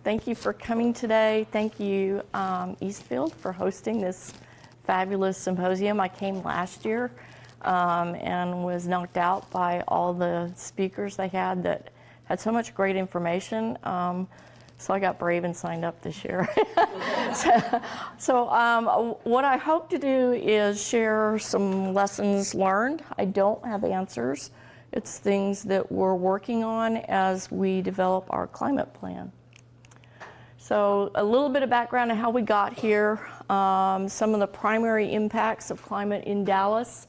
Thank you for coming today. Thank you, Eastfield, for hosting this fabulous symposium. I came last year and was knocked out by all the speakers they had that had so much great information. So I got brave and signed up this year. So what I hope to do is share some lessons learned. I don't have answers. It's things that we're working on as we develop our climate plan. So a little bit of background on how we got here, some of the primary impacts of climate in Dallas,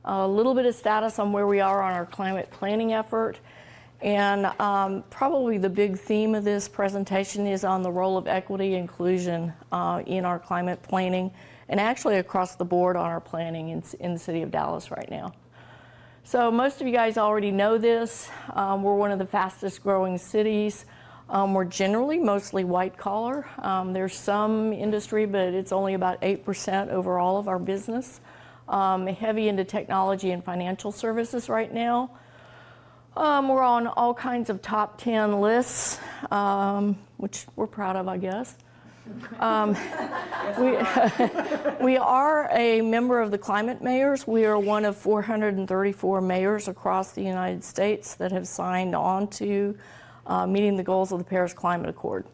a little bit of status on where we are on our climate planning effort, and probably the big theme of this presentation is on the role of equity and inclusion in our climate planning, and actually across the board on our planning in the city of Dallas right now. So most of you guys already know this. We're one of the fastest growing cities. We're generally mostly white collar. There's some industry, but it's only about 8% overall of our business. Heavy into technology and financial services right now. We're on all kinds of top 10 lists, which we're proud of, I guess. We are a member of the Climate Mayors. We are one of 434 mayors across the United States that have signed on to meeting the goals of the Paris Climate Accord.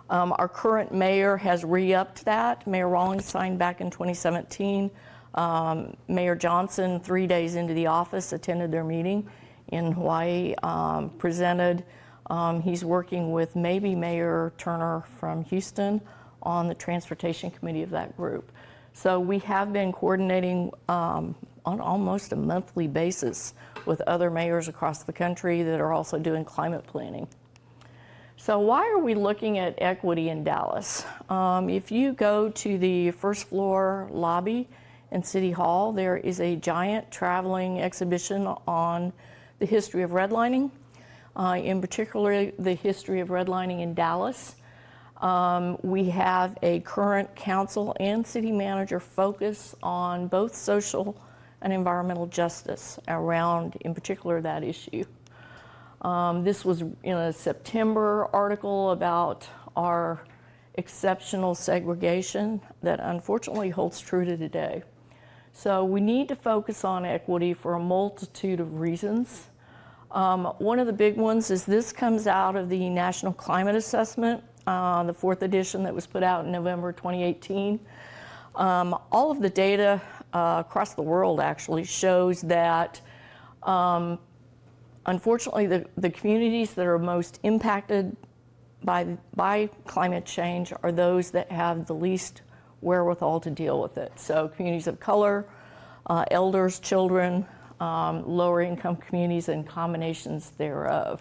Our current mayor has re-upped that. Mayor Rawlings signed back in 2017. Mayor Johnson, 3 days into the office, attended their meeting in Hawaii, presented. He's working with maybe Mayor Turner from Houston on the transportation committee of that group. So we have been coordinating on almost a monthly basis with other mayors across the country that are also doing climate planning. So why are we looking at equity in Dallas? If you go to the first floor lobby in City Hall, there is a giant traveling exhibition on the history of redlining, in particular the history of redlining in Dallas. We have a current council and city manager focus on both social and environmental justice around, in particular, that issue. This was in a September article about our exceptional segregation that unfortunately holds true to today. So we need to focus on equity for a multitude of reasons. One of the big ones is this comes out of the National Climate Assessment, the 4th edition that was put out in November 2018. All of the data across the world actually shows that unfortunately the communities that are most impacted by climate change are those that have the least wherewithal to deal with it. So communities of color, elders, children, lower income communities, and combinations thereof.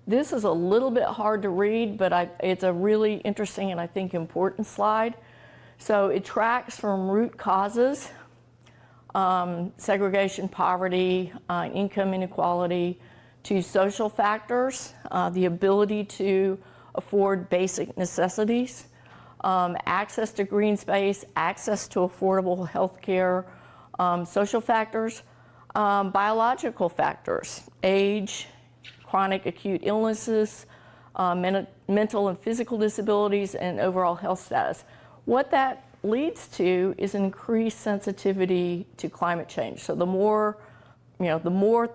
This is a little bit hard to read, but it's a really interesting and I think important slide. So it tracks from root causes, segregation, poverty, income inequality, to social factors, the ability to afford basic necessities, access to green space, access to affordable health care, social factors, biological factors, age, chronic acute illnesses, mental and physical disabilities, and overall health status. What that leads to is increased sensitivity to climate change. So the more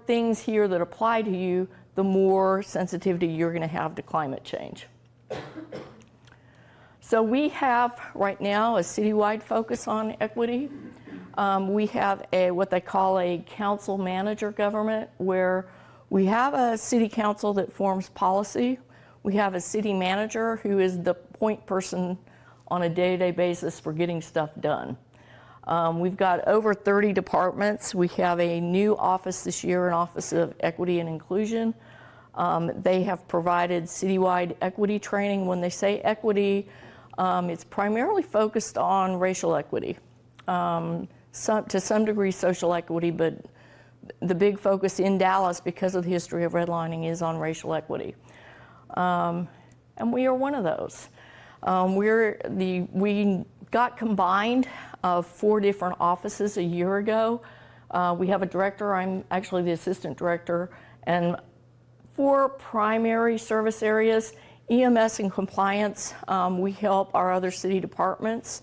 things here that apply to you, the more sensitivity you're going to have to climate change. So we have right now a citywide focus on equity. We have what they call a council manager government, where we have a city council that forms policy. We have a city manager who is the point person on a day-to-day basis for getting stuff done. We've got over 30 departments. We have a new office this year, an Office of Equity and Inclusion. They have provided citywide equity training. When they say equity, it's primarily focused on racial equity, to some degree social equity, but the big focus in Dallas, because of the history of redlining, is on racial equity. And we are one of those. We got combined of 4 different offices a year ago. We have a director, I'm actually the assistant director, and 4 primary service areas EMS and compliance, we help our other city departments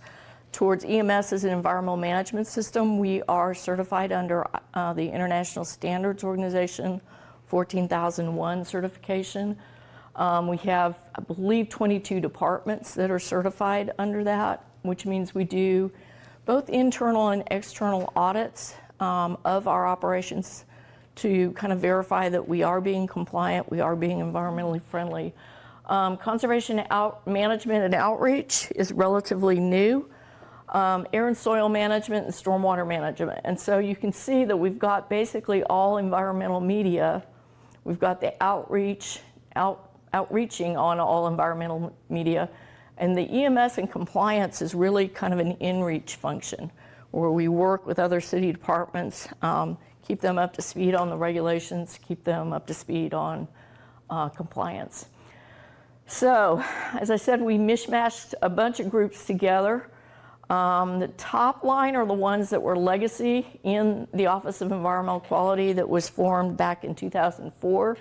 towards EMS as an environmental management system. We are certified under the International Standards Organization 14001 certification. We have, I believe, 22 departments that are certified under that, which means we do both internal and external audits of our operations to kind of verify that we are being compliant, we are being environmentally friendly. Conservation management and outreach is relatively new. Air and soil management and stormwater management. And so you can see that we've got basically all environmental media. We've got the outreaching on all environmental media. And the EMS and compliance is really kind of an in-reach function where we work with other city departments, keep them up to speed on the regulations, keep them up to speed on compliance. So, as I said, we mishmashed a bunch of groups together. The top line are the ones that were legacy in the Office of Environmental Quality that was formed back in 2004.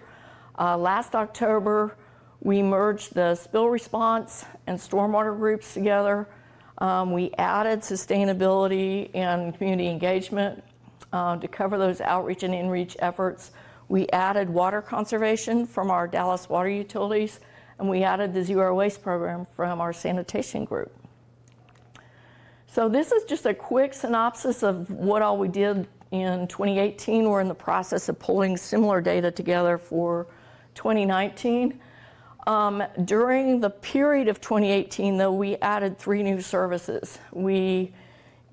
Last October, we merged the spill response and stormwater groups together. We added sustainability and community engagement to cover those outreach and in-reach efforts. We added water conservation from our Dallas water utilities, and we added the zero waste program from our sanitation group. So this is just a quick synopsis of what all we did in 2018. We're in the process of pulling similar data together for 2019. During the period of 2018, though, we added 3 new services. We,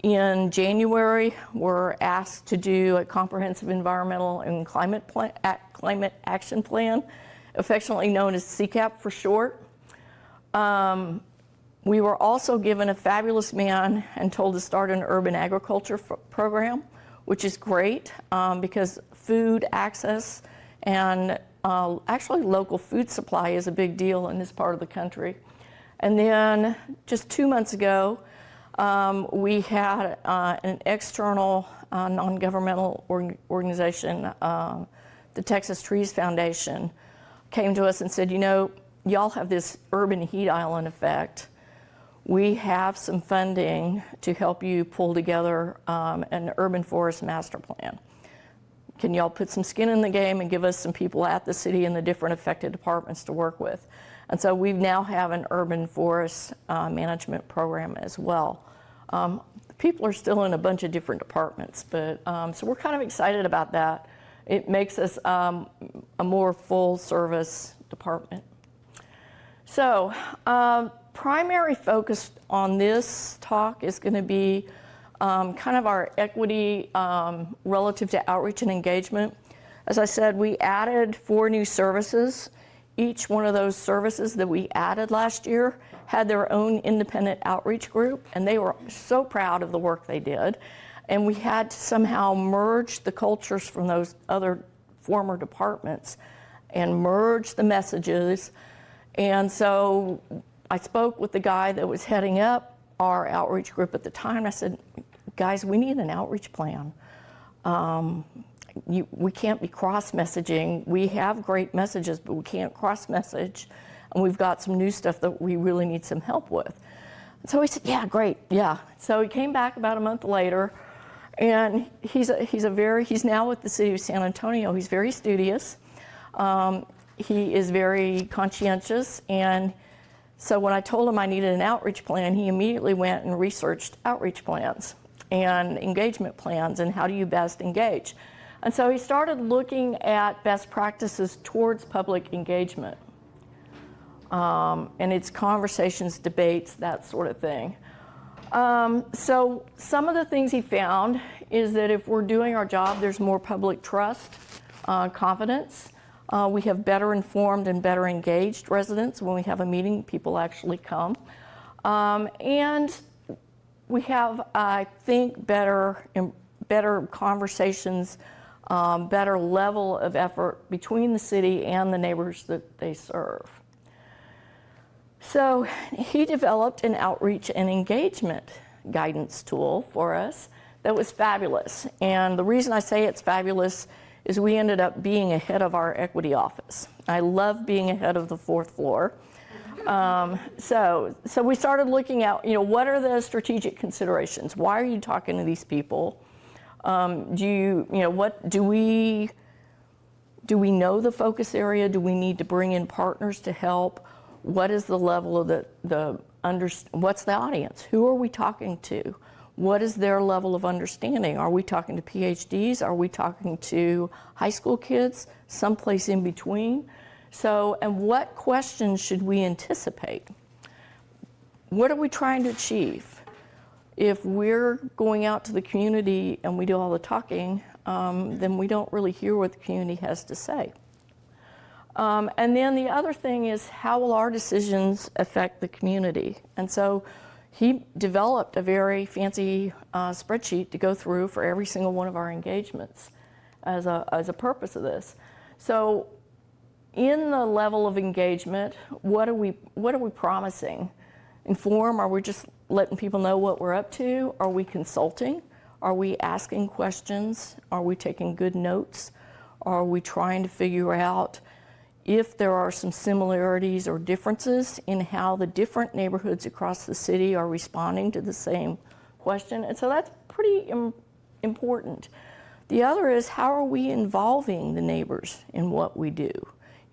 in January, were asked to do a comprehensive environmental and climate action plan, affectionately known as CCAP for short. We were also given a fabulous man and told to start an urban agriculture program, which is great because food access and actually local food supply is a big deal in this part of the country. And then just 2 months ago, we had an external non-governmental organization, the Texas Trees Foundation, came to us and said, you know, y'all have this urban heat island effect. We have some funding to help you pull together an urban forest master plan. Can y'all put some skin in the game and give us some people at the city and the different affected departments to work with? And so we now have an urban forest management program as well. People are still in a bunch of different departments, but so we're kind of excited about that. It makes us a more full service department. So, primary focus on this talk is going to be kind of our equity relative to outreach and engagement. As I said, we added 4 new services. Each one of those services that we added last year had their own independent outreach group, and they were so proud of the work they did. And we had to somehow merge the cultures from those other former departments and merge the messages. And so I spoke with the guy that was heading up our outreach group at the time. I said, guys, we need an outreach plan. We can't be cross-messaging. We have great messages, but we can't cross-message. And we've got some new stuff that we really need some help with. And so he said, yeah, great, yeah. So he came back about a month later, and he's now with the city of San Antonio. He's very studious. He is very conscientious, and so when I told him I needed an outreach plan, he immediately went and researched outreach plans and engagement plans and how do you best engage. And so he started looking at best practices towards public engagement. And it's conversations, debates, that sort of thing. So some of the things he found is that if we're doing our job, there's more public trust, confidence. We have better informed and better engaged residents. When we have a meeting, people actually come. And we have, I think, better conversations, better level of effort between the city and the neighbors that they serve. So he developed an outreach and engagement guidance tool for us that was fabulous. And the reason I say it's fabulous is we ended up being ahead of our equity office. I love being ahead of the 4th floor So we started looking at, what are the strategic considerations? Why are you talking to these people? Do we know the focus area? Do we need to bring in partners to help? What is the level of what's the audience? Who are we talking to? What is their level of understanding? Are we talking to PhDs? Are we talking to high school kids? Someplace in between? And what questions should we anticipate? What are we trying to achieve? If we're going out to the community and we do all the talking, then we don't really hear what the community has to say. And then the other thing is, how will our decisions affect the community? And so he developed a very fancy spreadsheet to go through for every single one of our engagements as a purpose of this. So in the level of engagement, what are we promising? Inform? Are we just letting people know what we're up to? Are we consulting? Are we asking questions? Are we taking good notes? Are we trying to figure out if there are some similarities or differences in how the different neighborhoods across the city are responding to the same question? And so that's pretty important. The other is, how are we involving the neighbors in what we do?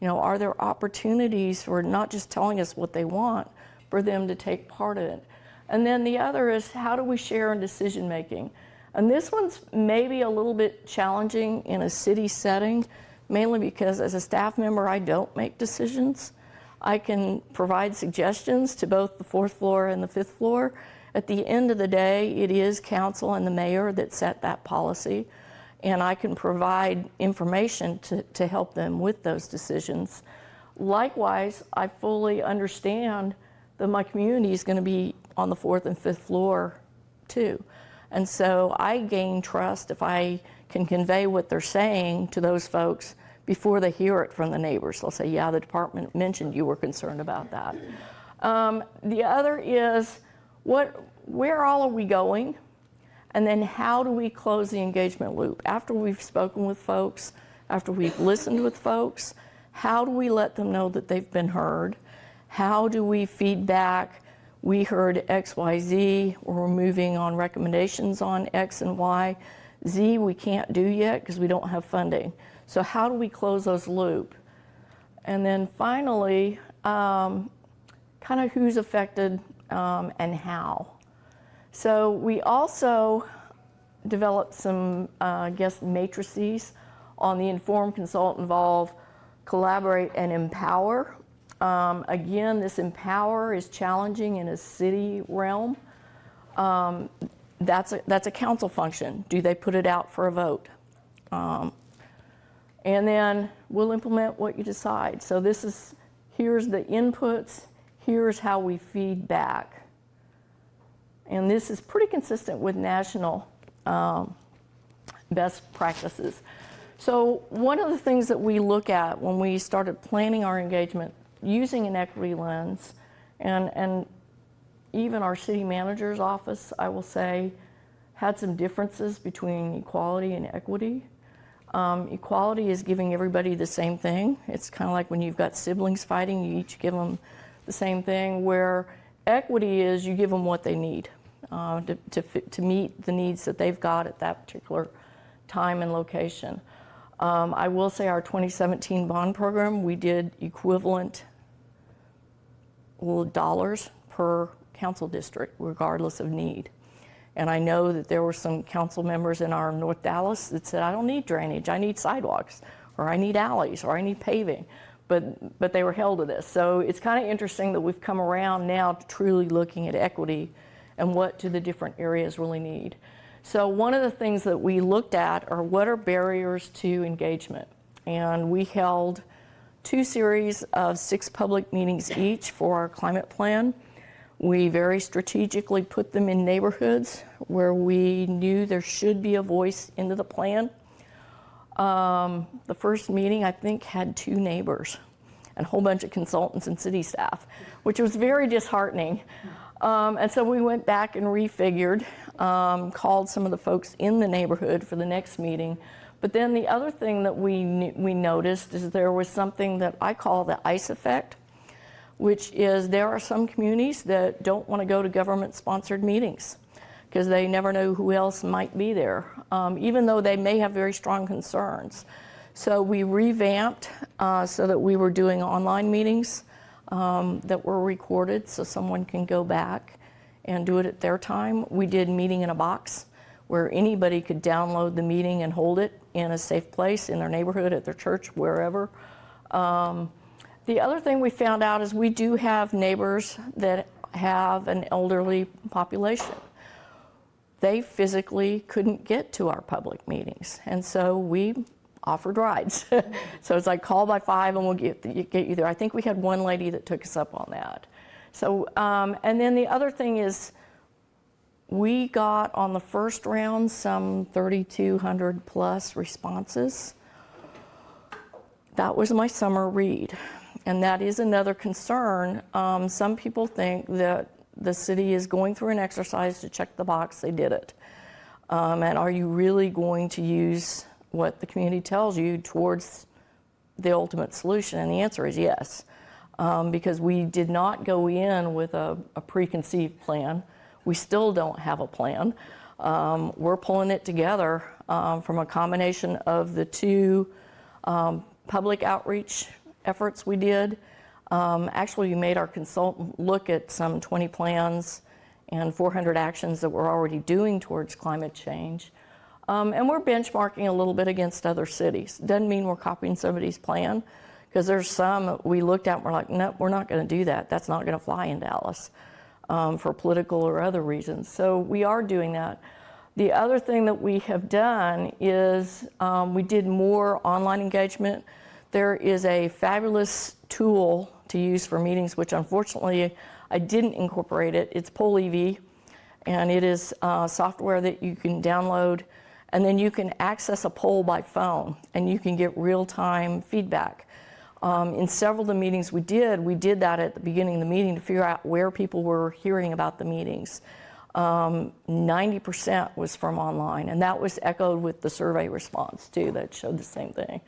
Are there opportunities for not just telling us what they want, for them to take part in it? And then the other is, how do we share in decision making? And this one's maybe a little bit challenging in a city setting, mainly because as a staff member, I don't make decisions. I can provide suggestions to both the 4th floor and the 5th floor. At the end of the day, it is council and the mayor that set that policy, and I can provide information to help them with those decisions. Likewise, I fully understand that my community is going to be on the 4th and 5th floor too. And so I gain trust if I can convey what they're saying to those folks before they hear it from the neighbors. They'll say, yeah, the department mentioned you were concerned about that. The other is, where all are we going? And then how do we close the engagement loop? After we've spoken with folks, after we've listened with folks, how do we let them know that they've been heard? How do we feed back? We heard X, Y, Z, or we're moving on recommendations on X and Y. Z we can't do yet because we don't have funding. So how do we close those loop? And then finally, kind of who's affected and how. So we also developed some, matrices on the inform, consult, involve, collaborate, and empower. Again, this empower is challenging in a city realm. That's a council function. Do they put it out for a vote? And then we'll implement what you decide. So here's the inputs, here's how we feed back. And this is pretty consistent with national best practices. So one of the things that we look at when we started planning our engagement using an equity lens, and even our city manager's office, I will say, had some differences between equality and equity. Equality is giving everybody the same thing. It's kind of like when you've got siblings fighting, you each give them the same thing, where equity is you give them what they need to meet the needs that they've got at that particular time and location. I will say our 2017 bond program, we did equivalent dollars per council district, regardless of need. And I know that there were some council members in our North Dallas that said, I don't need drainage, I need sidewalks, or I need alleys, or I need paving. But they were held to this. So it's kind of interesting that we've come around now to truly looking at equity and what do the different areas really need. So one of the things that we looked at are what are barriers to engagement. And we held 2 series of 6 public meetings each for our climate plan. We very strategically put them in neighborhoods where we knew there should be a voice into the plan. The first meeting, I think, had 2 neighbors and a whole bunch of consultants and city staff, which was very disheartening. And so we went back and refigured, called some of the folks in the neighborhood for the next meeting. But then the other thing that we noticed is there was something that I call the ice effect, which is there are some communities that don't want to go to government-sponsored meetings because they never know who else might be there, even though they may have very strong concerns. So we revamped so that we were doing online meetings that were recorded so someone can go back and do it at their time. We did meeting in a box where anybody could download the meeting and hold it in a safe place in their neighborhood, at their church, wherever. The other thing we found out is we do have neighbors that have an elderly population. They physically couldn't get to our public meetings, and so we offered rides. So it's like call by 5 and we'll get you there. I think we had one lady that took us up on that. So, and then the other thing is we got on the first round some 3,200 plus responses. That was my summer read. And that is another concern. Some people think that the city is going through an exercise to check the box, they did it. And are you really going to use what the community tells you towards the ultimate solution? And the answer is yes, because we did not go in with a preconceived plan. We still don't have a plan. We're pulling it together from a combination of the two public outreach efforts we did. Actually, we made our consultant look at some 20 plans and 400 actions that we're already doing towards climate change. And we're benchmarking a little bit against other cities. Doesn't mean we're copying somebody's plan, because there's some we looked at and we're like, no, we're not going to do that. That's not going to fly in Dallas for political or other reasons. So we are doing that. The other thing that we have done is we did more online engagement. There is a fabulous tool to use for meetings, which unfortunately I didn't incorporate it. It's Poll EV, and it is software that you can download, and then you can access a poll by phone, and you can get real-time feedback. In several of the meetings we did that at the beginning of the meeting to figure out where people were hearing about the meetings. 90% was from online, and that was echoed with the survey response too that showed the same thing.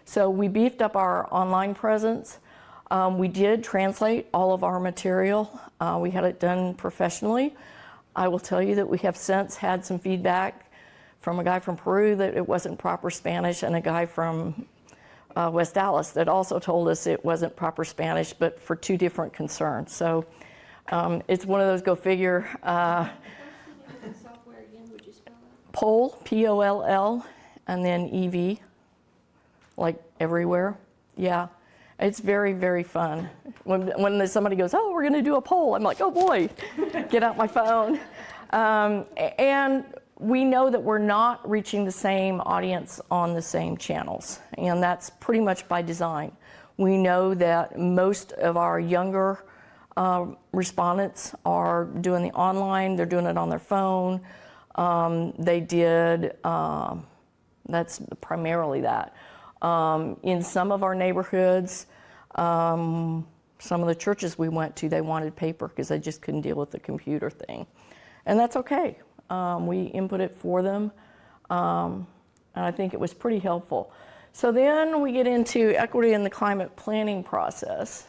So we beefed up our online presence. We did translate all of our material. We had it done professionally. I will tell you that we have since had some feedback from a guy from Peru that it wasn't proper Spanish, and a guy from West Dallas that also told us it wasn't proper Spanish, but for two different concerns. So it's one of those go figure. Software again, would you spell that? Poll, P-O-L-L, and then EV, like everywhere. Yeah, it's very, very fun. When somebody goes, oh, we're gonna do a poll, I'm like, oh boy, get out my phone. And we know that we're not reaching the same audience on the same channels, and that's pretty much by design. We know that most of our younger respondents are doing the online, they're doing it on their phone. They did, that's primarily that. In some of our neighborhoods, some of the churches we went to, they wanted paper because they just couldn't deal with the computer thing. And that's okay. We input it for them, and I think it was pretty helpful. So then we get into equity in the climate planning process.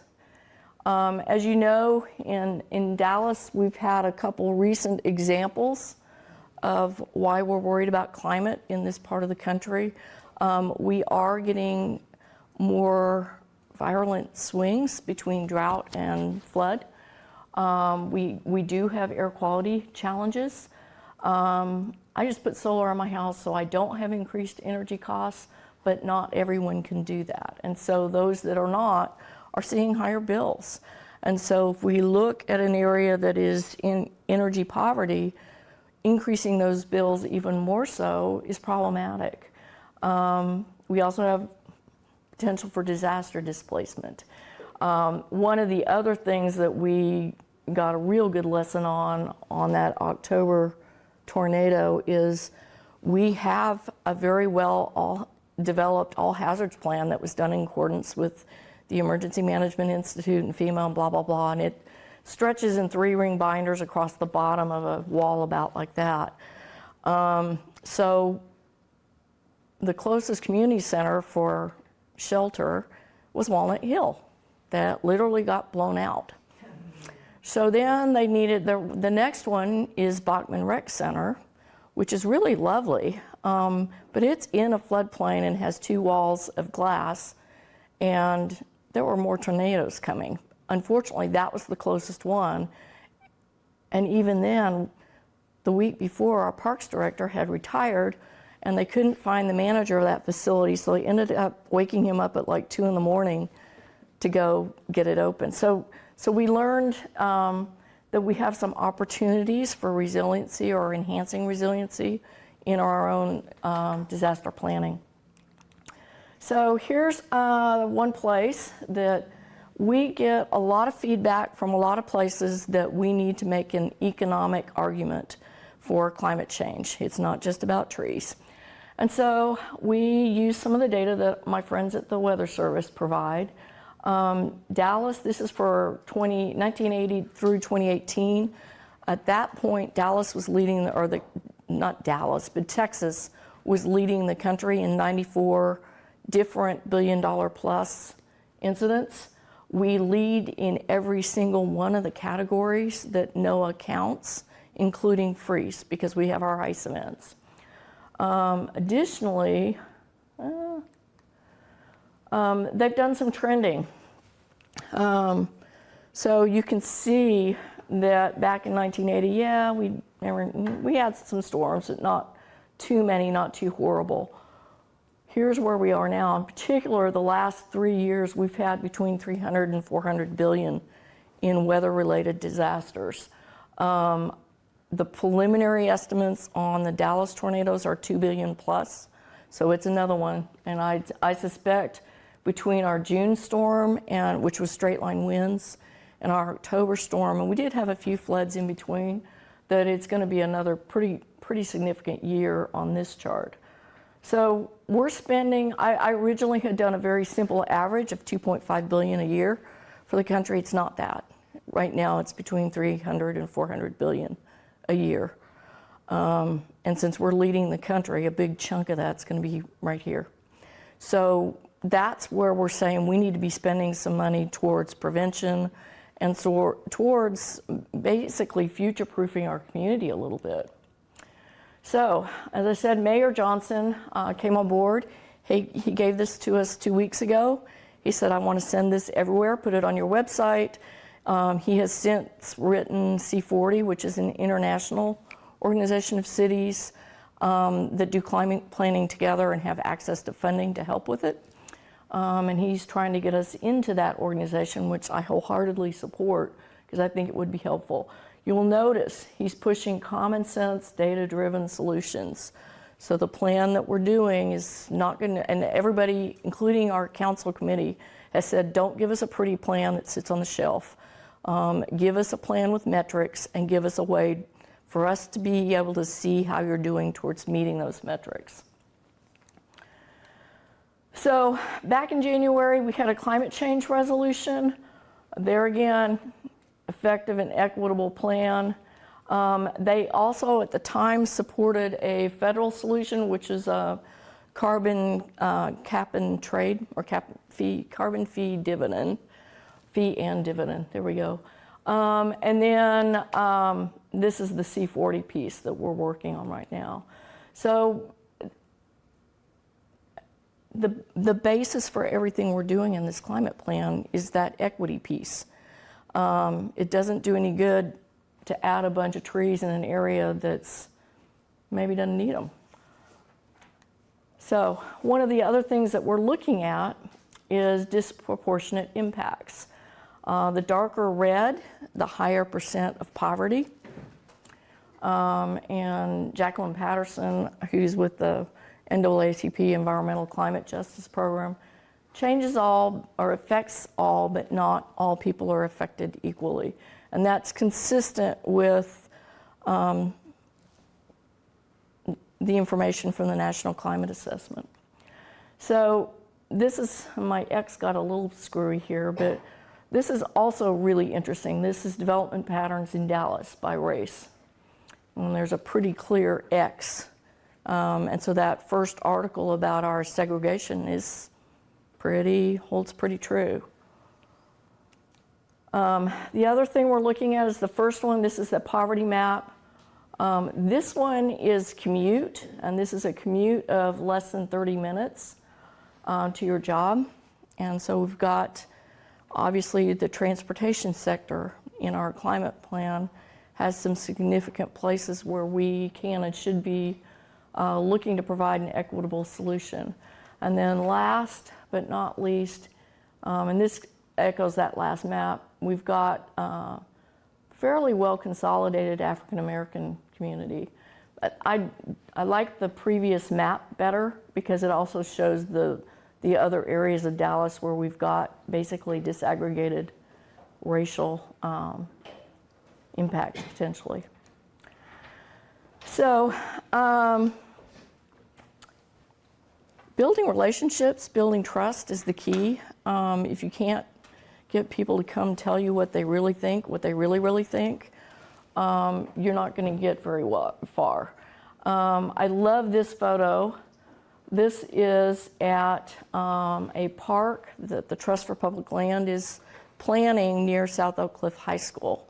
As you know, in Dallas, we've had a couple recent examples of why we're worried about climate in this part of the country. We are getting more violent swings between drought and flood. We do have air quality challenges. I just put solar on my house so I don't have increased energy costs, but not everyone can do that. And so those that are not are seeing higher bills. And so if we look at an area that is in energy poverty, increasing those bills even more so is problematic. We also have potential for disaster displacement. One of the other things that we got a real good lesson on that October tornado is we have a very well developed all hazards plan that was done in accordance with the Emergency Management Institute and FEMA and blah, blah, blah. And it stretches in 3-ring binders across the bottom of a wall about like that. So the closest community center for shelter was Walnut Hill. that literally got blown out. So then they needed, the next one is Bachman Rec Center, which is really lovely, but it's in a floodplain and has 2 walls of glass, and there were more tornadoes coming. Unfortunately, that was the closest one, and even then, the week before, our parks director had retired, and they couldn't find the manager of that facility, so they ended up waking him up at like 2 in the morning to go get it open. So we learned that we have some opportunities for resiliency or enhancing resiliency in our own disaster planning. So here's one place that we get a lot of feedback from a lot of places that we need to make an economic argument for climate change. It's not just about trees. And so we use some of the data that my friends at the Weather Service provide. Dallas, this is for 1980 through 2018. At that point, Dallas was leading, not Dallas, but Texas was leading the country in 94 different billion-dollar-plus incidents. We lead in every single one of the categories that NOAA counts, including freeze, because we have our ice events. Additionally, they've done some trending. So you can see that back in 1980, we had some storms, but not too many, not too horrible. Here's where we are now. In particular, the last 3 years, we've had between 300 and 400 billion in weather-related disasters. The preliminary estimates on the Dallas tornadoes are 2 billion plus, so it's another one. And I suspect between our June storm, which was straight line winds, and our October storm, and we did have a few floods in between, that it's going to be another pretty significant year on this chart. So we're spending, I originally had done a very simple average of 2.5 billion a year. For the country, it's not that. Right now, it's between 300 and 400 billion a year. And since we're leading the country, a big chunk of that's going to be right here. So that's where we're saying we need to be spending some money towards prevention and so towards basically future-proofing our community a little bit. So, as I said, Mayor Johnson came on board. He gave this to us 2 weeks ago. He said, I want to send this everywhere, put it on your website. He has since written C40, which is an international organization of cities that do climate planning together and have access to funding to help with it. And he's trying to get us into that organization, which I wholeheartedly support because I think it would be helpful. You'll notice he's pushing common sense, data-driven solutions. So the plan that we're doing is not going to, and everybody, including our council committee, has said, don't give us a pretty plan that sits on the shelf. Give us a plan with metrics and give us a way for us to be able to see how you're doing towards meeting those metrics. So back in January, we had a climate change resolution. There again, effective and equitable plan. They also at the time supported a federal solution, which is a carbon cap and trade, or carbon fee and dividend, there we go. And then this is the C40 piece that we're working on right now. So the basis for everything we're doing in this climate plan is that equity piece. It doesn't do any good to add a bunch of trees in an area that's maybe doesn't need them. So one of the other things that we're looking at is disproportionate impacts. The darker red, the higher percent of poverty. And Jacqueline Patterson, who's with the NAACP Environmental Climate Justice Program, changes all or affects all, but not all people are affected equally. And that's consistent with the information from the National Climate Assessment. So this is, my X got a little screwy here, but this is also really interesting. This is development patterns in Dallas by race. And there's a pretty clear X. And so that first article about our segregation holds pretty true. The other thing we're looking at is the first one. This is the poverty map. This one is commute, and this is a commute of less than 30 minutes to your job. And so we've got, obviously, the transportation sector in our climate plan has some significant places where we can and should be looking to provide an equitable solution. And then last but not least, and this echoes that last map, we've got fairly well consolidated African American community. I like the previous map better because it also shows the other areas of Dallas where we've got basically disaggregated racial impacts potentially. So building relationships, building trust is the key. If you can't get people to come tell you what they really think, what they really think, you're not going to get very far. I love this photo. This is at a park that the Trust for Public Land is planning near South Oak Cliff High School.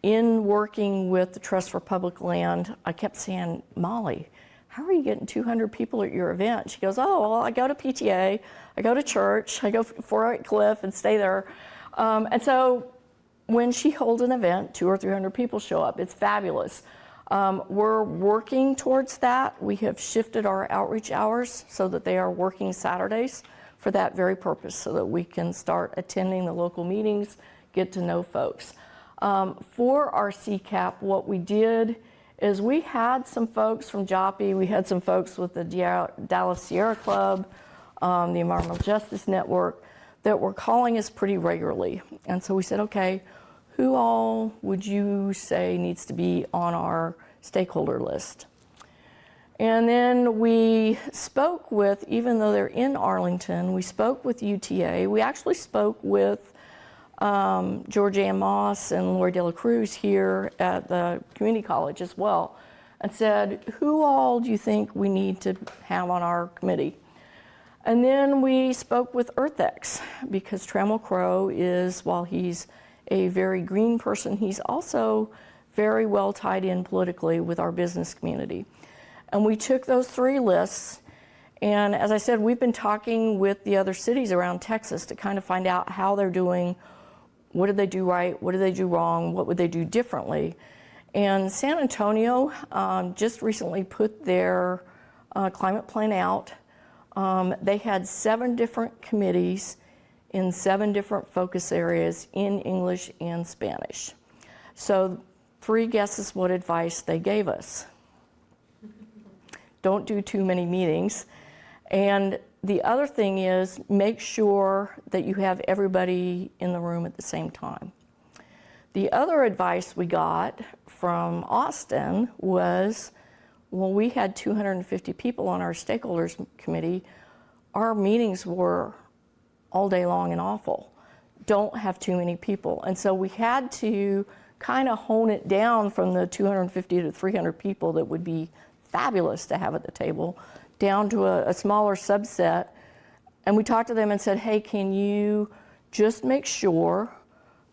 In working with the Trust for Public Land, I kept saying, Molly, how are you getting 200 people at your event? She goes, oh, well, I go to PTA, I go to church, I go 408 Cliff and stay there. And so when she holds an event, 200 or 300 people show up. It's fabulous. We're working towards that. We have shifted our outreach hours so that they are working Saturdays for that very purpose, so that we can start attending the local meetings, get to know folks. For our CCAP, what we did is we had some folks from JOPI, we had some folks with the Dallas Sierra Club, the Environmental Justice Network, that were calling us pretty regularly. And so we said, okay, who all would you say needs to be on our stakeholder list? And then we spoke with, even though they're in Arlington, we spoke with UTA. We actually spoke with George Ann Moss and Lori De La Cruz here at the community college as well, and said, who all do you think we need to have on our committee? And then we spoke with EarthX, because Trammell Crow is, while he's a very green person, he's also very well tied in politically with our business community. And we took those three lists, and as I said, we've been talking with the other cities around Texas to kind of find out how they're doing, what did they do right, what did they do wrong, what would they do differently. And San Antonio just recently put their climate plan out. They had 7 different committees in 7 different focus areas in English and Spanish. So 3 guesses what advice they gave us. Don't do too many meetings. And the other thing is, make sure that you have everybody in the room at the same time. The other advice we got from Austin was, well, we had 250 people on our stakeholders committee. Our meetings were all day long and awful. Don't have too many people. And so we had to kind of hone it down from the 250 to 300 people that would be fabulous to have at the table, down to a smaller subset. And we talked to them and said, hey, can you just make sure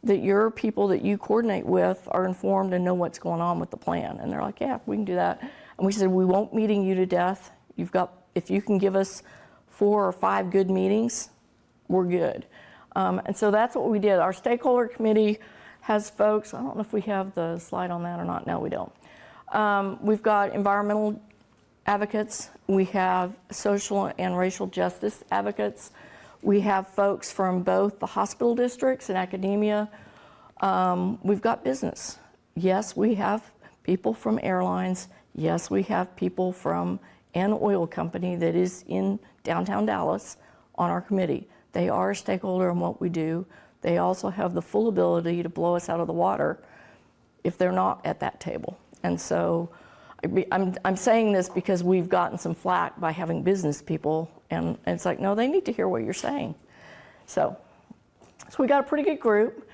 that your people that you coordinate with are informed and know what's going on with the plan? And they're like, yeah, we can do that. And we said, we won't meeting you to death. If you can give us 4 or 5 good meetings, we're good. And so that's what we did. Our stakeholder committee has folks, I don't know if we have the slide on that or not. No, we don't. We've got environmental advocates. We have social and racial justice advocates. We have folks from both the hospital districts and academia. We've got business. Yes, we have people from airlines. Yes, we have people from an oil company that is in downtown Dallas on our committee. They are a stakeholder in what we do. They also have the full ability to blow us out of the water if they're not at that table. And so I'm saying this because we've gotten some flack by having business people, and it's like, no, they need to hear what you're saying. So we got a pretty good group.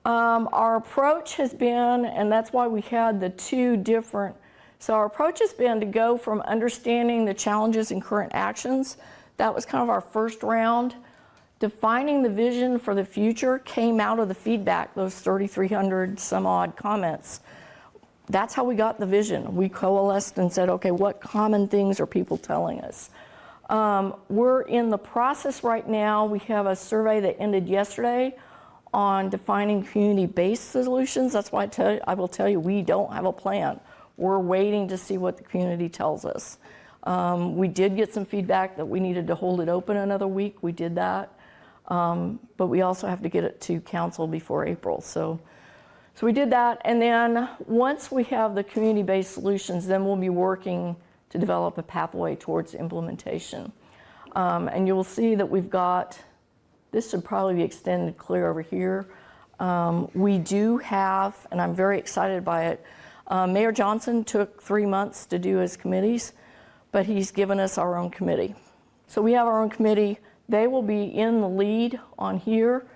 Our approach has been, and that's why we had the 2 different, so our approach has been to go from understanding the challenges and current actions. That was kind of our first round, Defining the vision for the future came out of the feedback, those 3,300 some odd comments. That's how we got the vision. We coalesced and said, okay, what common things are people telling us? We're in the process right now. We have a survey that ended yesterday on defining community-based solutions. That's why I will tell you, we don't have a plan. We're waiting to see what the community tells us. We did get some feedback that we needed to hold it open another week. We did that. But we also have to get it to council before April. So we did that. And then once we have the community-based solutions, then we'll be working to develop a pathway towards implementation. And you will see that we've got, this should probably be extended clear over here. We do have, and I'm very excited by it, Mayor Johnson took 3 months to do his committees, but he's given us our own committee. So we have our own committee. They will be in the lead on here.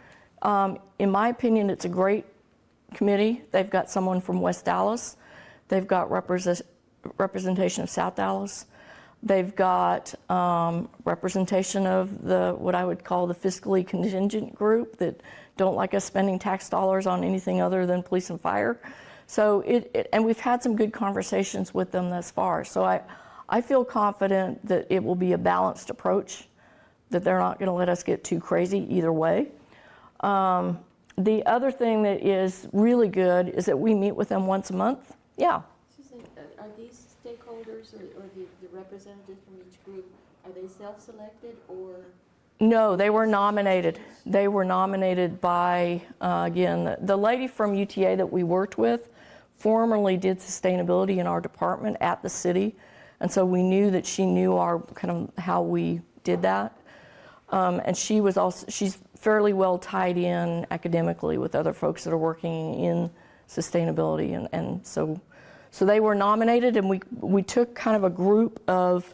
In my opinion, it's a great committee. They've got someone from West Dallas. They've got representation of South Dallas. They've got representation of what I would call the fiscally contingent group that don't like us spending tax dollars on anything other than police and fire. So and we've had some good conversations with them thus far. So I feel confident that it will be a balanced approach, that they're not going to let us get too crazy either way. The other thing that is really good is that we meet with them once a month. Yeah. Susan, are these stakeholders or the representatives from each group, are they self-selected or? No, they were nominated. They were nominated by, again, the lady from UTA that we worked with formerly did sustainability in our department at the city. And so we knew that she knew our kind of how we did that. And she's fairly well tied in academically with other folks that are working in sustainability. And so they were nominated, and we took kind of a group of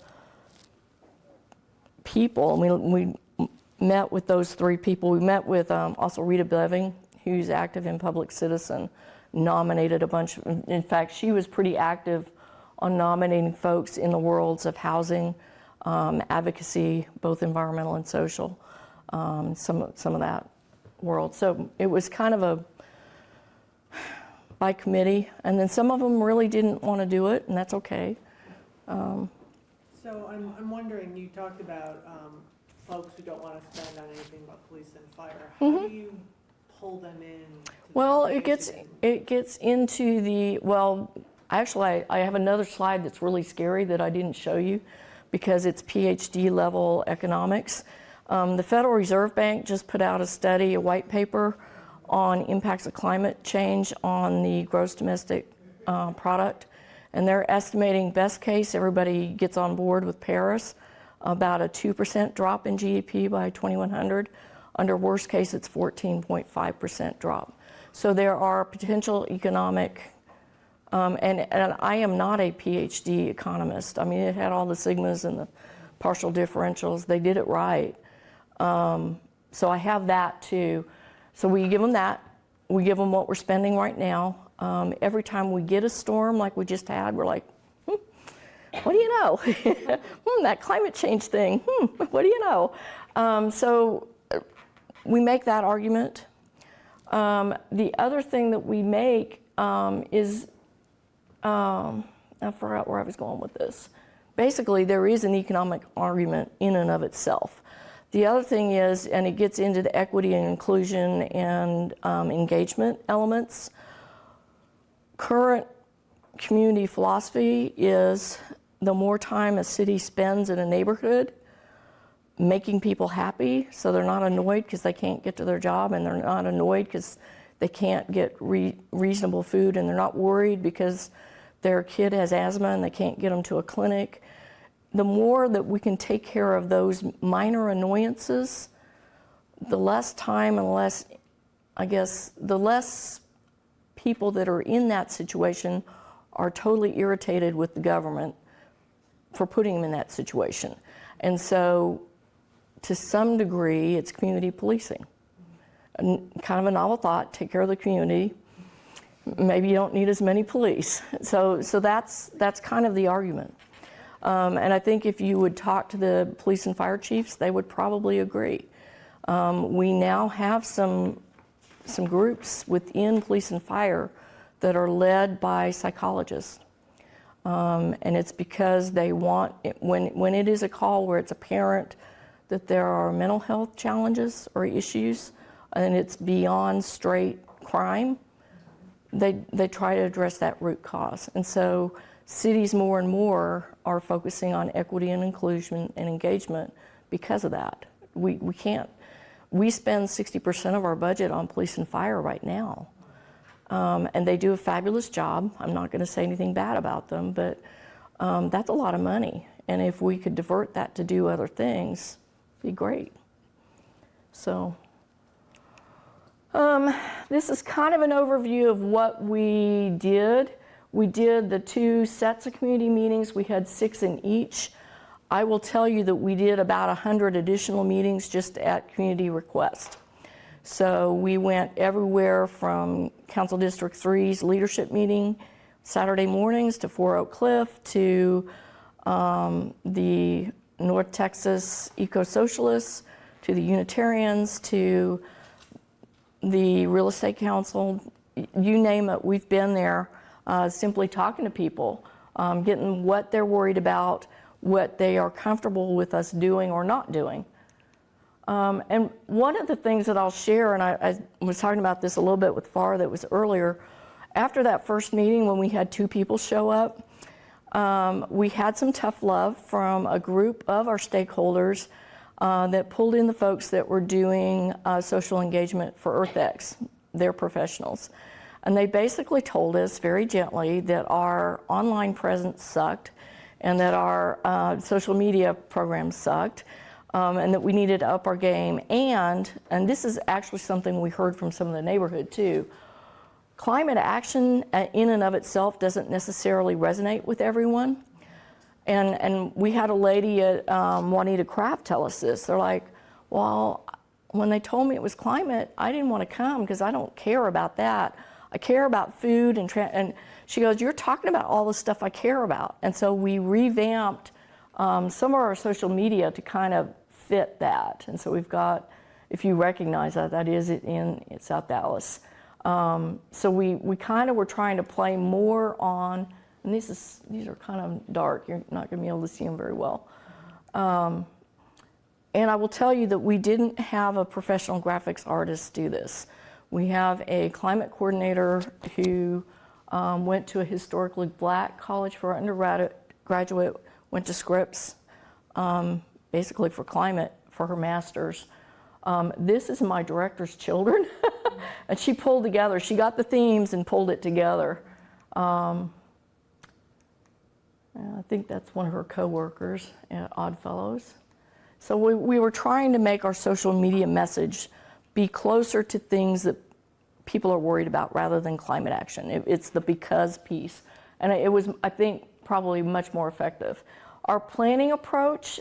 people, and we met with those 3 people. We met with also Rita Beving, who's active in Public Citizen, nominated a bunch. In fact, she was pretty active on nominating folks in the worlds of housing, advocacy, both environmental and social, some of that world. So it was kind of a by committee, and then some of them really didn't want to do it, and that's okay. So I'm wondering, you talked about folks who don't want to spend on anything but police and fire. How do you pull them in? Well, it gets into the, well, actually I have another slide that's really scary that I didn't show you because it's PhD level economics. The Federal Reserve Bank just put out a study, a white paper on impacts of climate change on the gross domestic product. And they're estimating, best case, everybody gets on board with Paris, about a 2% drop in GDP by 2100. Under worst case, it's 14.5% drop. So there are potential economic, and I am not a PhD economist. I mean, it had all the sigmas and the partial differentials. They did it right. So I have that too. So we give them that. We give them what we're spending right now. Every time we get a storm like we just had, we're like, what do you know? That climate change thing, what do you know? So we make that argument. The other thing that we make is, I forgot where I was going with this. Basically, there is an economic argument in and of itself. The other thing is, and it gets into the equity and inclusion and engagement elements, current community philosophy is the more time a city spends in a neighborhood making people happy so they're not annoyed because they can't get to their job, and they're not annoyed because they can't get reasonable food, and they're not worried because their kid has asthma and they can't get them to a clinic. The more that we can take care of those minor annoyances, the less time and less, I guess, the less people that are in that situation are totally irritated with the government for putting them in that situation. And so, to some degree, it's community policing. And kind of a novel thought, take care of the community. Maybe you don't need as many police. So that's kind of the argument. And I think if you would talk to the police and fire chiefs, they would probably agree. We now have some groups within police and fire that are led by psychologists. And it's because they want, when it is a call where it's apparent that there are mental health challenges or issues, and it's beyond straight crime, they try to address that root cause. And so cities more and more are focusing on equity and inclusion and engagement because of that. We spend 60% of our budget on police and fire right now. And they do a fabulous job. I'm not going to say anything bad about them, but that's a lot of money. And if we could divert that to do other things, it'd be great. So this is kind of an overview of what we did. We did the 2 sets of community meetings. We had 6 in each. I will tell you that we did about 100 additional meetings just at community request. So we went everywhere from Council District 3's leadership meeting Saturday mornings to 4 Oak Cliff to the North Texas Eco-Socialists to the Unitarians to the Real Estate Council. You name it, we've been there simply talking to people, getting what they're worried about, what they are comfortable with us doing or not doing. And one of the things that I'll share, and I was talking about this a little bit with Farr that was earlier, after that first meeting when we had 2 people show up, we had some tough love from a group of our stakeholders that pulled in the folks that were doing social engagement for EarthX, their professionals. And they basically told us very gently that our online presence sucked and that our social media programs sucked. And that we needed to up our game, and this is actually something we heard from some of the neighborhood too, climate action in and of itself doesn't necessarily resonate with everyone. And we had a lady at Juanita Craft tell us this. They're like, well, when they told me it was climate, I didn't want to come because I don't care about that. I care about food, and she goes, you're talking about all the stuff I care about. And so we revamped some of our social media to kind of fit that. And so we've got, if you recognize that, that is in South Dallas. So we kind of were trying to play more on, and these are kind of dark, you're not going to be able to see them very well. And I will tell you that we didn't have a professional graphics artist do this. We have a climate coordinator who went to a historically black college for our undergraduate, went to Scripps, basically for climate, for her master's. This is my director's children, and she pulled together, she got the themes and pulled it together. I think that's one of her co-workers at Oddfellows. So we were trying to make our social media message be closer to things that people are worried about rather than climate action. It's the because piece. And it was, I think, probably much more effective. Our planning approach,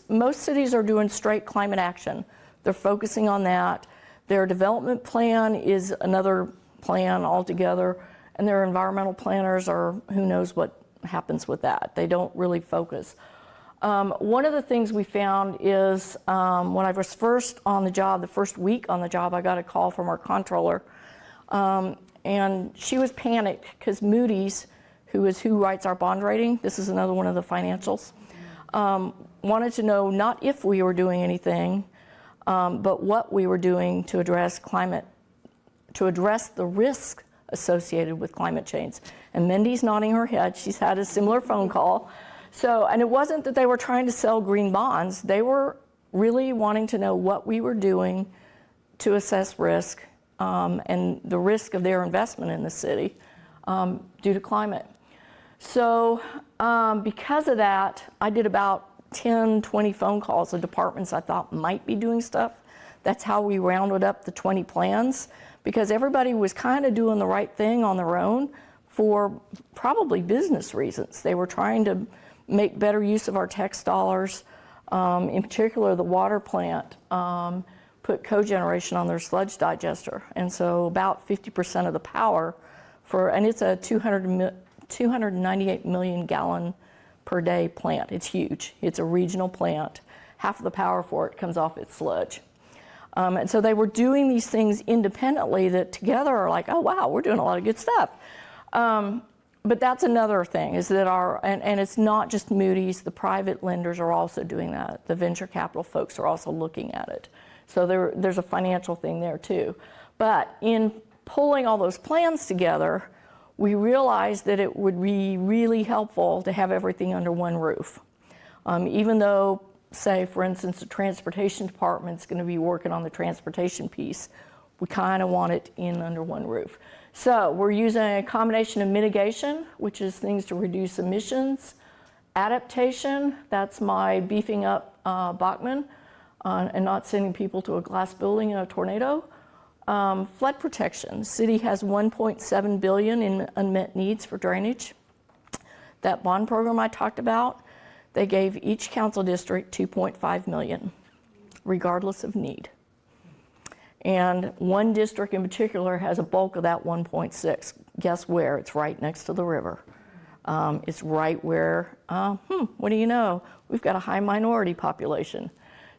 most cities are doing straight climate action. They're focusing on that. Their development plan is another plan altogether, and their environmental planners are, who knows what happens with that. They don't really focus. One of the things we found is when I was first on the job, the first week on the job, I got a call from our comptroller, and she was panicked because Moody's, who writes our bond rating, this is another one of the financials, wanted to know not if we were doing anything, but what we were doing to address the risk associated with climate change. And Mindy's nodding her head, she's had a similar phone call. So, and it wasn't that they were trying to sell green bonds, they were really wanting to know what we were doing to assess risk and the risk of their investment in the city due to climate. So because of that, I did about 10, 20 phone calls of departments I thought might be doing stuff. That's how we rounded up the 20 plans, because everybody was kind of doing the right thing on their own for probably business reasons. They were trying to make better use of our tax dollars, in particular the water plant put cogeneration on their sludge digester. And so about 50% of the power and it's a 298 million gallon per day plant. It's huge. It's a regional plant. Half of the power for it comes off its sludge. And so they were doing these things independently that together are like, oh, wow, we're doing a lot of good stuff. But that's another thing, is that and it's not just Moody's, the private lenders are also doing that. The venture capital folks are also looking at it. So there's a financial thing there too. But in pulling all those plans together, we realized that it would be really helpful to have everything under one roof. Even though, say, for instance, the transportation department's going to be working on the transportation piece, we kind of want it in under one roof. So we're using a combination of mitigation, which is things to reduce emissions, adaptation, that's my beefing up Bachman and not sending people to a glass building in a tornado. Flood protection. The city has $1.7 billion in unmet needs for drainage. That bond program I talked about, they gave each council district $2.5 million, regardless of need. And one district in particular has a bulk of that 1.6. Guess where? It's right next to the river. It's right where, what do you know? We've got a high minority population.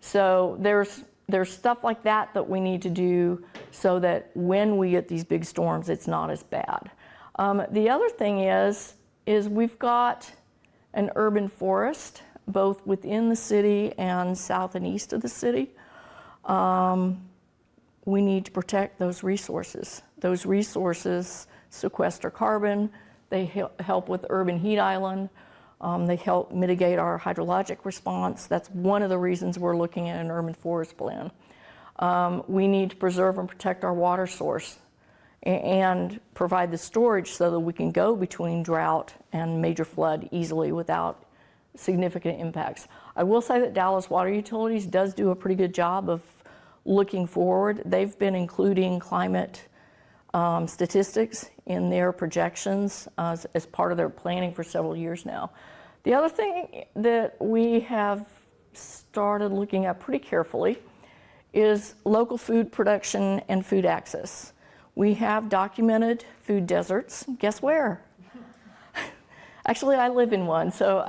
So there's stuff like that that we need to do so that when we get these big storms, it's not as bad. The other thing is we've got an urban forest, both within the city and south and east of the city. We need to protect those resources. Those resources sequester carbon, they help with urban heat island, they help mitigate our hydrologic response. That's one of the reasons we're looking at an urban forest plan. We need to preserve and protect our water source and provide the storage so that we can go between drought and major flood easily without significant impacts. I will say that Dallas Water Utilities does do a pretty good job of looking forward. They've been including climate statistics in their projections as part of their planning for several years now. The other thing that we have started looking at pretty carefully is local food production and food access. We have documented food deserts. Guess where? Actually, I live in one. So,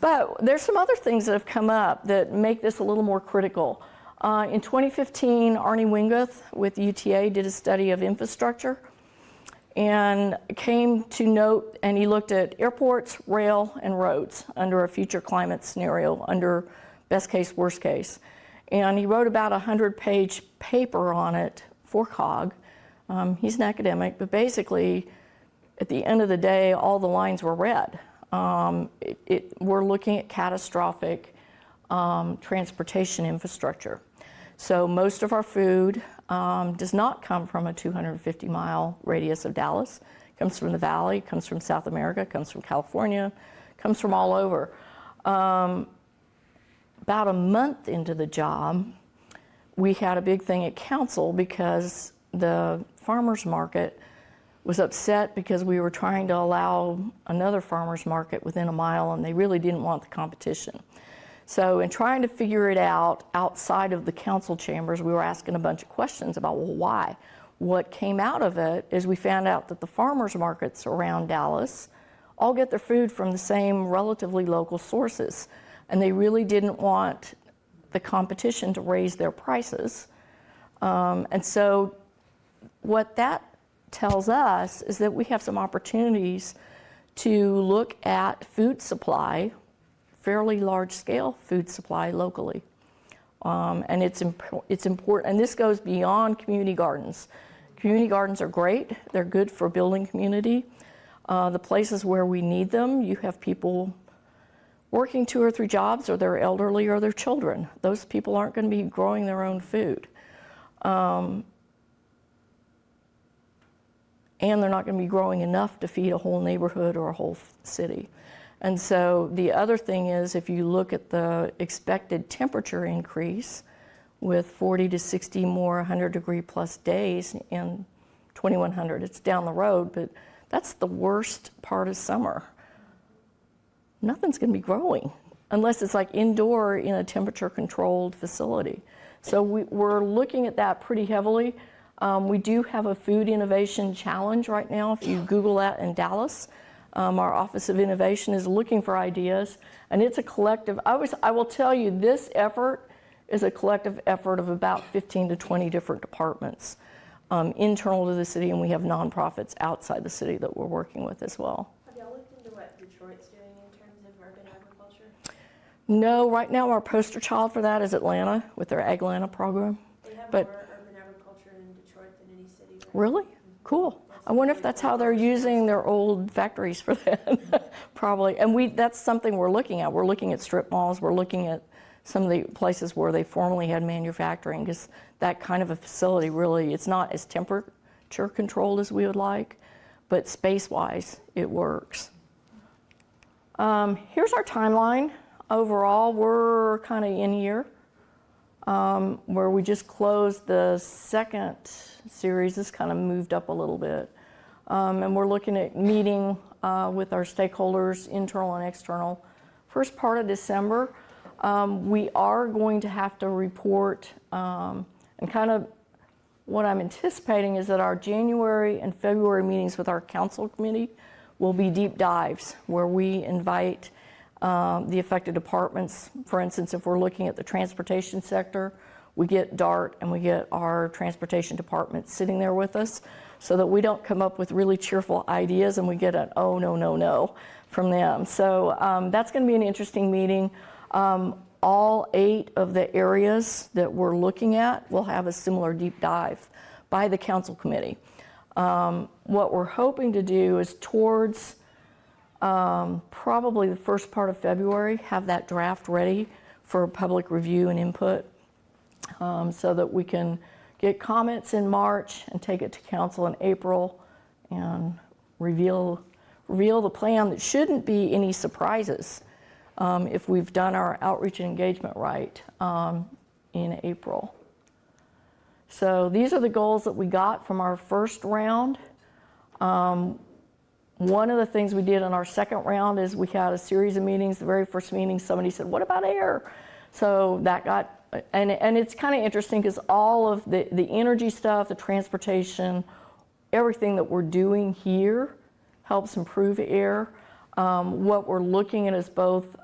but there's some other things that have come up that make this a little more critical. In 2015, Arnie Winguth with UTA did a study of infrastructure and came to note, and he looked at airports, rail, and roads under a future climate scenario, under best case, worst case. And he wrote about a 100-page paper on it for COG. He's an academic, but basically, at the end of the day, all the lines were red. We're looking at catastrophic transportation infrastructure. So most of our food does not come from a 250-mile radius of Dallas. It comes from the Valley, it comes from South America, it comes from California, it comes from all over. About a month into the job, we had a big thing at council because the farmers market was upset because we were trying to allow another farmers market within a mile, and they really didn't want the competition. So in trying to figure it out outside of the council chambers, we were asking a bunch of questions about, well, why? What came out of it is we found out that the farmers markets around Dallas all get their food from the same relatively local sources, and they really didn't want the competition to raise their prices. And so what that tells us is that we have some opportunities to look at food supply, fairly large scale food supply locally. And it's important, and this goes beyond community gardens. Community gardens are great, they're good for building community. The places where we need them, you have people working 2 or 3 jobs, or they're elderly, or they're children. Those people aren't going to be growing their own food. And they're not going to be growing enough to feed a whole neighborhood or a whole city. And so the other thing is, if you look at the expected temperature increase with 40 to 60 more 100-degree plus days in 2100, it's down the road, but that's the worst part of summer. Nothing's going to be growing unless it's like indoor in a temperature-controlled facility. So we're looking at that pretty heavily. We do have a food innovation challenge right now. If you Google that in Dallas, our Office of Innovation is looking for ideas, and it's a collective. I will tell you, this effort is a collective effort of about 15 to 20 different departments internal to the city, and we have nonprofits outside the city that we're working with as well. Have y'all looked into what Detroit's doing in terms of urban agriculture? No, right now our poster child for that is Atlanta with their Atlanta program. They have But- more urban agriculture in Detroit than any city. Right? Really? Cool. I wonder if that's how they're using their old factories for that. Probably. And that's something we're looking at. We're looking at strip malls. We're looking at some of the places where they formerly had manufacturing, because that kind of a facility really, it's not as temperature controlled as we would like, but space-wise, it works. Here's our timeline. Overall, we're kind of in here, where we just closed the second series. This kind of moved up a little bit. And we're looking at meeting with our stakeholders, internal and external, first part of December. We are going to have to report, and kind of what I'm anticipating is that our January and February meetings with our council committee will be deep dives where we invite the affected departments. For instance, if we're looking at the transportation sector, we get DART and we get our transportation department sitting there with us so that we don't come up with really cheerful ideas and we get an oh, no, no, no from them. So that's going to be an interesting meeting. All 8 of the areas that we're looking at will have a similar deep dive by the council committee. What we're hoping to do is towards probably the first part of February, have that draft ready for public review and input, so that we can get comments in March and take it to council in April and reveal the plan that shouldn't be any surprises if we've done our outreach and engagement right in April. So these are the goals that we got from our first round. One of the things we did in our second round is we had a series of meetings. The very first meeting, somebody said, what about air? So that got, and it's kind of interesting because all of the energy stuff, the transportation, everything that we're doing here helps improve air. What we're looking at is both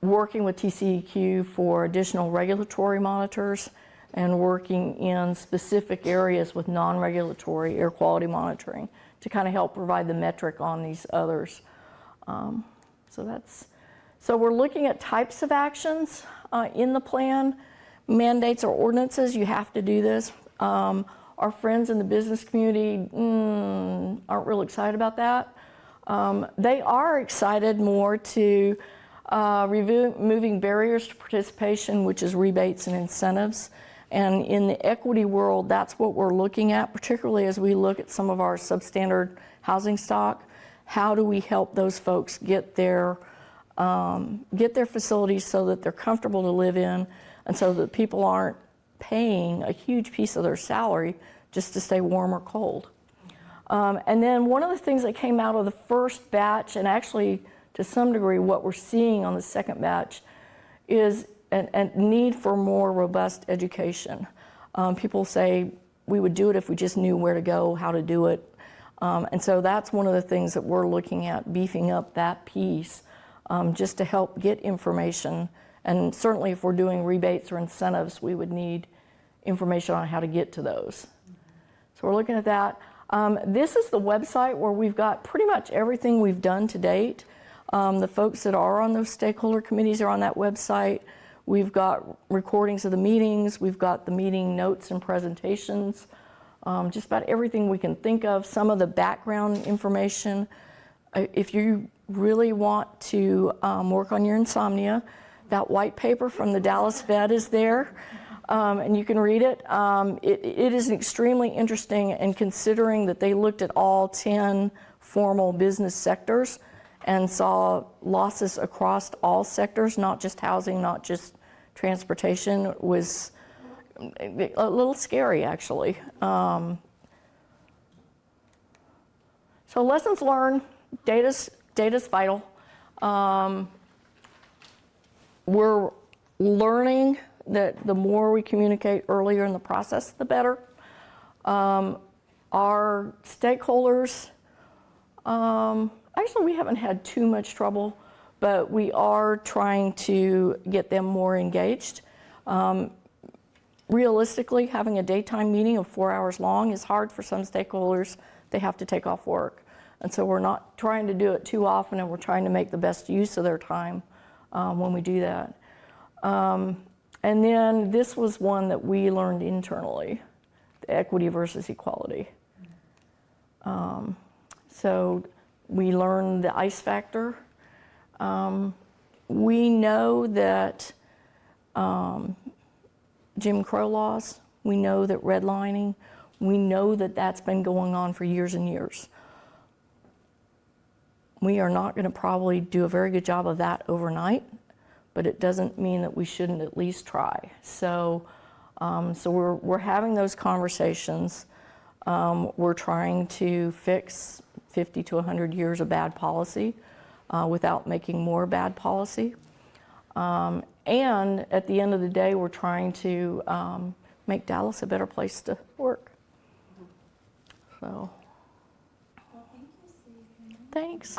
working with TCEQ for additional regulatory monitors and working in specific areas with non-regulatory air quality monitoring to kind of help provide the metric on these others. So we're looking at types of actions in the plan, mandates or ordinances. You have to do this. Our friends in the business community aren't real excited about that. They are excited more to removing barriers to participation, which is rebates and incentives. And in the equity world, that's what we're looking at, particularly as we look at some of our substandard housing stock. How do we help those folks get their facilities so that they're comfortable to live in, and so that people aren't paying a huge piece of their salary just to stay warm or cold. And then one of the things that came out of the first batch, and actually to some degree what we're seeing on the second batch, is a need for more robust education. People say we would do it if we just knew where to go, how to do it. And so that's one of the things that we're looking at, beefing up that piece, just to help get information. And certainly if we're doing rebates or incentives, we would need information on how to get to those. So we're looking at that. This is the website where we've got pretty much everything we've done to date. The folks that are on those stakeholder committees are on that website. We've got recordings of the meetings. We've got the meeting notes and presentations. Just about everything we can think of. Some of the background information. If you really want to work on your insomnia, that white paper from the Dallas Fed is there. And you can read it. It is extremely interesting, and considering that they looked at all 10 formal business sectors and saw losses across all sectors, not just housing, not just transportation, was a little scary, actually. So lessons learned, data's vital. We're learning that the more we communicate earlier in the process, the better. Our stakeholders, actually we haven't had too much trouble, but we are trying to get them more engaged. Realistically, having a daytime meeting of 4 hours long is hard for some stakeholders. They have to take off work. And so we're not trying to do it too often, and we're trying to make the best use of their time when we do that. And then this was one that we learned internally, the equity versus equality. So we learned the ICE factor. We know that Jim Crow laws, we know that redlining, we know that that's been going on for years and years. We are not going to probably do a very good job of that overnight, but it doesn't mean that we shouldn't at least try. So, we're having those conversations. We're trying to fix 50 to 100 years of bad policy without making more bad policy. And at the end of the day, we're trying to make Dallas a better place to work. So, Well, thank you, Susan. thanks.